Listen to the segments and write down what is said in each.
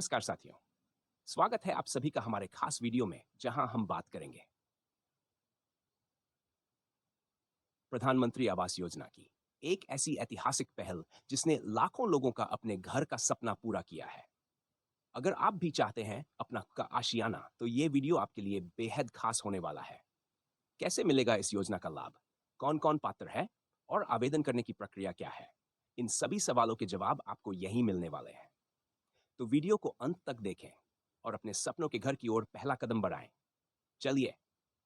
नमस्कार साथियों, स्वागत है आप सभी का हमारे खास वीडियो में जहां हम बात करेंगे प्रधानमंत्री आवास योजना की। एक ऐसी ऐतिहासिक पहल जिसने लाखों लोगों का अपने घर का सपना पूरा किया है। अगर आप भी चाहते हैं अपना का आशियाना तो ये वीडियो आपके लिए बेहद खास होने वाला है। कैसे मिलेगा इस योजना का लाभ, कौन-कौन पात्र है और आवेदन करने की प्रक्रिया क्या है? इन सभी सवालों के जवाब आपको यहीं मिलने वाले हैं। तो वीडियो को अंत तक देखें और अपने सपनों के घर की ओर पहला कदम बढ़ाएं। चलिए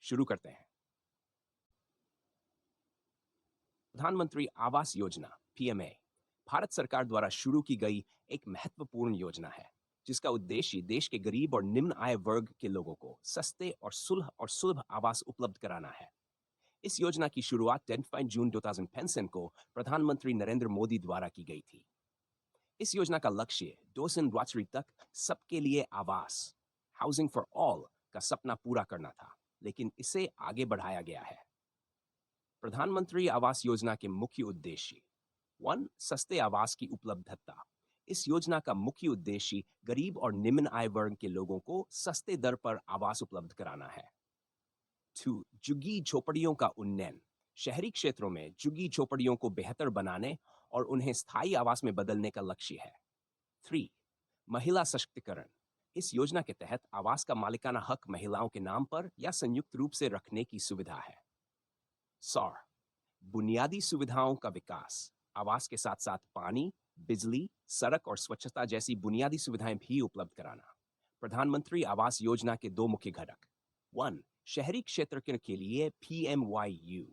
शुरू करते हैं। प्रधानमंत्री आवास योजना पीएमए भारत सरकार द्वारा शुरू की गई एक महत्वपूर्ण योजना है जिसका उद्देश्य देश के गरीब और निम्न आय वर्ग के लोगों को सस्ते और सुलभ आवास उपलब्ध कराना है। इस योजना की शुरुआत 10 जून 2015 को प्रधानमंत्री नरेंद्र मोदी द्वारा की गई थी। इस योजना का लक्ष्य 2020 तक सबके लिए आवास हाउसिंग फॉर ऑल का सपना पूरा करना था, लेकिन इसे आगे बढ़ाया गया है। प्रधानमंत्री आवास योजना के मुख्य उद्देश्य 1 सस्ते आवास की उपलब्धता। इस योजना का मुख्य उद्देश्य गरीब और निम्न आय वर्ग के लोगों को सस्ते दर पर आवास उपलब्ध कराना है। 2 झुग्गी झोपड़ियों का उन्नयन। शहरी क्षेत्रों में झुग्गी झोपड़ियों को बेहतर बनाने और उन्हें स्थायी आवास में बदलने का लक्ष्य है। 3 महिला सशक्तिकरण। इस योजना के तहत आवास का मालिकाना हक महिलाओं के नाम पर या संयुक्त रूप से रखने की सुविधा है। 4 बुनियादी सुविधाओं का विकास। आवास के साथ साथ पानी, बिजली, सड़क और स्वच्छता जैसी बुनियादी सुविधाएं भी उपलब्ध कराना। प्रधानमंत्री आवास योजना के दो मुख्य घटक। 1 शहरी क्षेत्र के लिए PMYU।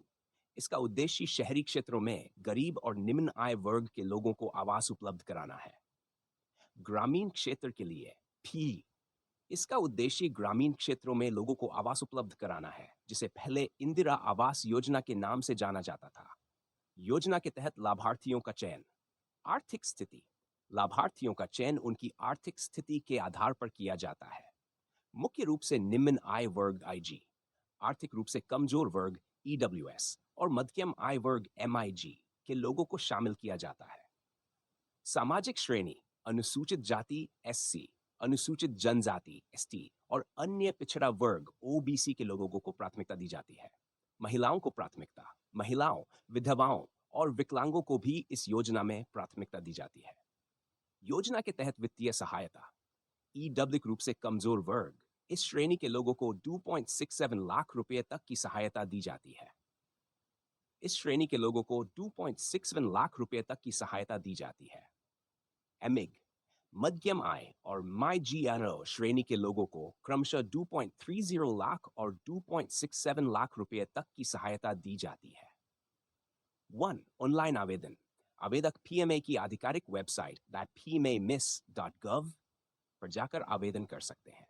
इसका उद्देश्य शहरी क्षेत्रों में गरीब और निम्न आय वर्ग के लोगों को आवास उपलब्ध कराना है। ग्रामीण क्षेत्र के लिए P। इसका उद्देश्य ग्रामीण क्षेत्रों में लोगों को आवास उपलब्ध कराना है, जिसे पहले इंदिरा आवास योजना के नाम से जाना जाता था। योजना के तहत लाभार्थियों का चयन। आर्थिक स्थिति। लाभार्थियों का चयन उनकी आर्थिक स्थिति के आधार पर किया जाता है। मुख्य रूप से निम्न आय वर्ग IG, आर्थिक रूप से कमजोर वर्ग EWS और मध्यम आय वर्ग MIG के लोगों को शामिल किया जाता है। सामाजिक श्रेणी। अनुसूचित जाति SC, अनुसूचित जनजाति ST और अन्य पिछड़ा वर्ग OBC के लोगों को प्राथमिकता दी जाती है। महिलाओं को प्राथमिकता। महिलाओं, विधवाओं और विकलांगों को भी इस योजना में प्राथमिकता दी जाती है। योजना के तहत वित्तीय सहायता। EW रूप से कमजोर वर्ग। इस श्रेणी के लोगों को 2.67 लाख रुपए तक की सहायता दी जाती है। इस श्रेणी के लोगों को 2.61 लाख रुपए तक की सहायता दी जाती है। एमिग, मध्यम आय और MyGNO श्रेणी के लोगों को क्रमशः 2.30 लाख और 2.67 लाख रुपए तक की सहायता दी जाती है। 1 ऑनलाइन आवेदन। आवेदक PMA की आधिकारिक वेबसाइट pmamiss.gov पर जाकर आवेदन कर सकते हैं।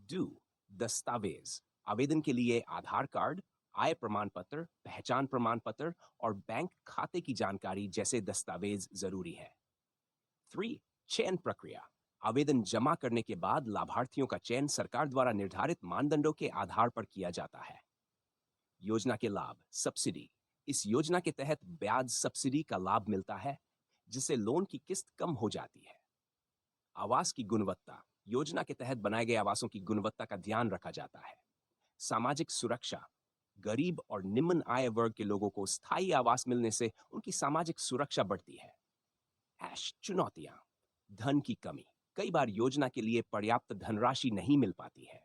2 दस्तावेज। आवेदन के लिए आधार कार्ड, आय प्रमाण पत्र, पहचान प्रमाण पत्र और बैंक खाते की जानकारी जैसे दस्तावेज जरूरी है। 3 चयन प्रक्रिया। आवेदन जमा करने के बाद लाभार्थियों का चयन सरकार द्वारा निर्धारित मानदंडों के आधार पर किया जाता है। योजना के लाभ। सब्सिडी। इस योजना के तहत ब्याज सब्सिडी का लाभ मिलता है, जिससे लोन की किस्त कम हो जाती है। आवास की गुणवत्ता। योजना के तहत बनाए गए आवासों की गुणवत्ता का ध्यान रखा जाता है। सामाजिक सुरक्षा। गरीब और निम्न आय वर्ग के लोगों को स्थायी आवास मिलने से उनकी सामाजिक सुरक्षा बढ़ती है। चुनौतियां। धन की कमी। कई बार योजना के लिए पर्याप्त धनराशि नहीं मिल पाती है।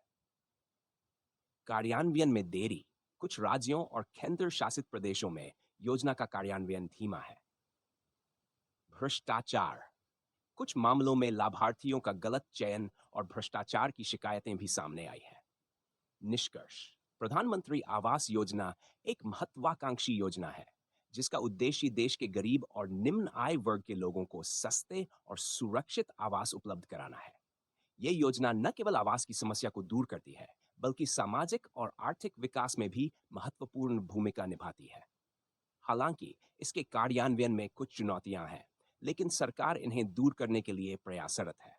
कार्यान्वयन में देरी। कुछ राज्यों और केंद्र शासित प्रदेशों में योजना का कार्यान्वयन धीमा है। भ्रष्टाचार। कुछ मामलों में लाभार्थियों का गलत चयन और भ्रष्टाचार की शिकायतें भी सामने आई है। निष्कर्ष। प्रधानमंत्री आवास योजना एक महत्वाकांक्षी योजना है जिसका उद्देश्य देश के गरीब और निम्न आय वर्ग के लोगों को सस्ते और सुरक्षित आवास उपलब्ध कराना है। यह योजना न केवल आवास की समस्या को दूर करती है, बल्कि सामाजिक और आर्थिक विकास में भी महत्वपूर्ण भूमिका निभाती है। हालांकि इसके कार्यान्वयन में कुछ चुनौतियां हैं, लेकिन सरकार इन्हें दूर करने के लिए प्रयासरत है।